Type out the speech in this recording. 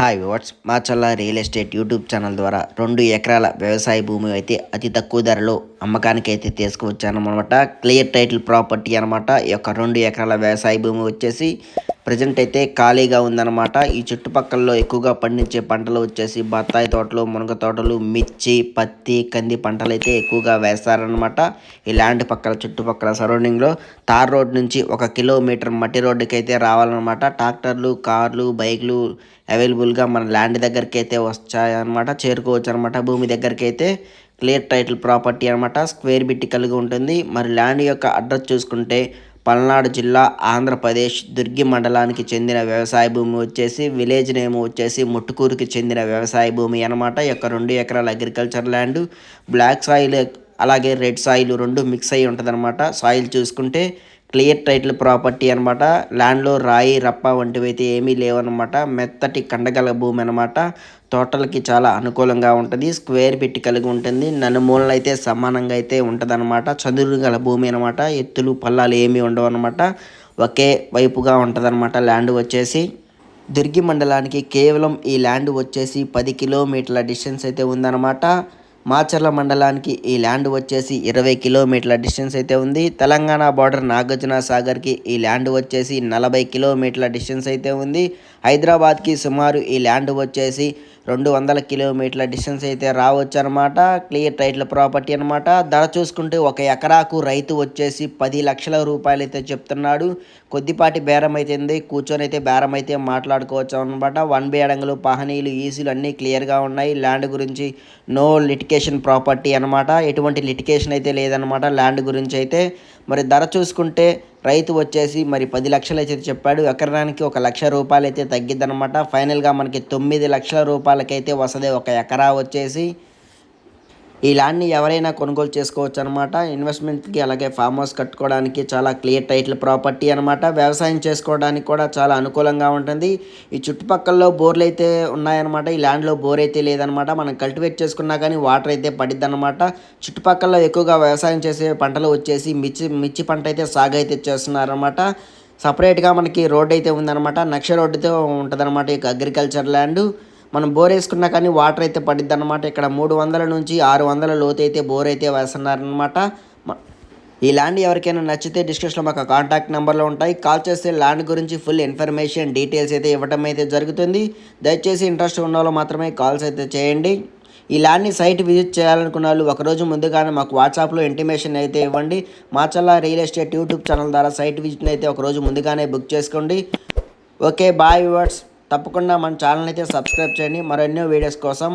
Hi what's Macherla real estate YouTube channel ద్వారా 2 ఎకరాల వ్యవసాయ భూమి అయితే అతి తక్కువ ధరలో అమ్మకానికి అయితే తీసుకువచ్చానమాట. క్లియర్ టైటిల్ ప్రాపర్టీ అనమాట. ఈ యొక్క 2 ఎకరాల వ్యవసాయ భూమి వచ్చేసి ప్రజెంట్ అయితే ఖాళీగా ఉందన్నమాట. ఈ చుట్టుపక్కలలో ఎక్కువగా పండించే పంటలు వచ్చేసి బత్తాయి తోటలు, మునగ తోటలు, మిర్చి, పత్తి, కంది పంటలు అయితే ఎక్కువగా వేస్తారనమాట. ఈ ల్యాండ్ పక్కల చుట్టుపక్కల సరౌండింగ్లో తార్ రోడ్ నుంచి 1 కిలోమీటర్ మట్టి రోడ్డుకి అయితే రావాలన్నమాట. ట్రాక్టర్లు, కార్లు, బైక్లు అవైలబుల్గా మన ల్యాండ్ దగ్గరికి అయితే వచ్చాయన్నమాట, చేరుకోవచ్చు అనమాట. భూమి దగ్గరికి అయితే క్లియర్ టైటిల్ ప్రాపర్టీ అనమాట. స్క్వేర్ బిట్ కలిగి ఉంటుంది. మరి ల్యాండ్ యొక్క అడ్రస్ చూసుకుంటే పల్నాడు జిల్లా, ఆంధ్రప్రదేశ్, దుర్గి మండలానికి చెందిన వ్యవసాయ భూమి వచ్చేసి విలేజ్ నేమ్ వచ్చేసి ముట్టుకూరుకి చెందిన వ్యవసాయ భూమి అనమాట. ఈ యొక్క 2 ఎకరాల అగ్రికల్చర్ ల్యాండ్ బ్లాక్ సాయిల్ అలాగే రెడ్ సాయిల్ రెండు మిక్స్ అయ్యి ఉంటుంది అనమాట. సాయిల్ చూసుకుంటే క్లియర్ టైటిల్ ప్రాపర్టీ అనమాట. ల్యాండ్లో రాయి, రప్ప వంటివి అయితే ఏమీ లేవన్నమాట. మెత్తటి కండగల భూమి అనమాట. తోటలకి చాలా అనుకూలంగా ఉంటుంది. స్క్వేర్ పెట్టి కలిగి ఉంటుంది. నలుమూలలు అయితే సమానంగా అయితే ఉంటుంది అనమాట. చదురు గల భూమి అనమాట. ఎత్తులు పల్లాలు ఏమీ ఉండవు అనమాట. ఒకే వైపుగా ఉంటుంది అనమాట. ల్యాండ్ వచ్చేసి దుర్గి మండలానికి కేవలం ఈ ల్యాండ్ వచ్చేసి 10 కిలోమీటర్ల డిస్టెన్స్ అయితే ఉందన్నమాట. మాచర్ల మండలానికి ఈ ల్యాండ్ వచ్చేసి 20 కిలోమీటర్ల డిస్టెన్స్ అయితే ఉంది. తెలంగాణ బార్డర్ నాగార్జున సాగర్కి ఈ ల్యాండ్ వచ్చేసి 40 కిలోమీటర్ల డిస్టెన్స్ అయితే ఉంది. హైదరాబాద్కి సుమారు ఈ ల్యాండ్ వచ్చేసి 200 కిలోమీటర్ల డిస్టెన్స్ అయితే రావచ్చు అనమాట. క్లియర్ టైటిల్ ప్రాపర్టీ అనమాట. ధర చూసుకుంటే 1 ఎకరాకు రైతు వచ్చేసి 10 లక్షల రూపాయలు అయితే చెప్తున్నాడు. కొద్దిపాటి బేరం అయితే ఉంది. కూర్చొని అయితే బేరం అయితే మాట్లాడుకోవచ్చు అనమాట. 1B అడంగులు, పహనీలు, ఈసీలు అన్నీ క్లియర్గా ఉన్నాయి. ల్యాండ్ గురించి నో లిటికేషన్ ప్రాపర్టీ అనమాట. ఎటువంటి లిటికేషన్ అయితే లేదనమాట ల్యాండ్ గురించి అయితే. మరి ధర చూసుకుంటే రైతు వచ్చేసి మరి 10 లక్షలు అయితే చెప్పాడు. ఎకరానికి 1 లక్ష రూపాయలు అయితే తగ్గిద్దనమాట. ఫైనల్గా మనకి 9 లక్షల రూపాయలకైతే వస్తుంది 1 ఎకరా వచ్చేసి. ఈ ల్యాండ్ని ఎవరైనా కొనుగోలు చేసుకోవచ్చు అనమాట. ఇన్వెస్ట్మెంట్కి అలాగే ఫామ్ హౌస్ కట్టుకోవడానికి చాలా క్లియర్ టైటిల్ ప్రాపర్టీ అనమాట. వ్యవసాయం చేసుకోవడానికి కూడా చాలా అనుకూలంగా ఉంటుంది. ఈ చుట్టుపక్కల బోర్లు అయితే ఉన్నాయన్నమాట. ఈ ల్యాండ్లో బోర్ అయితే లేదనమాట. మనం కల్టివేట్ చేసుకున్నా కానీ వాటర్ అయితే పడిద్ది అనమాట. చుట్టుపక్కల ఎక్కువగా వ్యవసాయం చేసే పంటలు వచ్చేసి మిర్చి పంట అయితే సాగు అయితే చేస్తున్నారనమాట. సపరేట్గా మనకి రోడ్ అయితే ఉందన్నమాట. నక్ష రోడ్డుతో ఉంటుంది అనమాట ఈ అగ్రికల్చర్ ల్యాండ్. మనం బోర్ వేసుకున్నా కానీ వాటర్ అయితే పడిద్ది అనమాట. ఇక్కడ 300 నుంచి 600 లోతు అయితే బోర్ అయితే వేస్తున్నారనమాట. ఈ ల్యాండ్ ఎవరికైనా నచ్చితే డిస్క్రిప్షన్లో మాకు కాంటాక్ట్ నెంబర్లో ఉంటాయి. కాల్ చేస్తే ల్యాండ్ గురించి ఫుల్ ఇన్ఫర్మేషన్ డీటెయిల్స్ అయితే ఇవ్వడం అయితే జరుగుతుంది. దయచేసి ఇంట్రెస్ట్ ఉన్న వాళ్ళు మాత్రమే కాల్స్ అయితే చేయండి. ఈ ల్యాండ్ని సైట్ విజిట్ చేయాలనుకున్న వాళ్ళు ఒకరోజు ముందుగానే మాకు వాట్సాప్లో ఇంటిమేషన్ అయితే ఇవ్వండి. Machalla real estate YouTube channel ద్వారా సైట్ విజిట్ని అయితే ఒకరోజు ముందుగానే బుక్ చేసుకోండి. Okay bye viewers. తప్పకుండా మన ఛానల్ అయితే సబ్స్క్రైబ్ చేయండి మరెన్నో వీడియోస్ కోసం.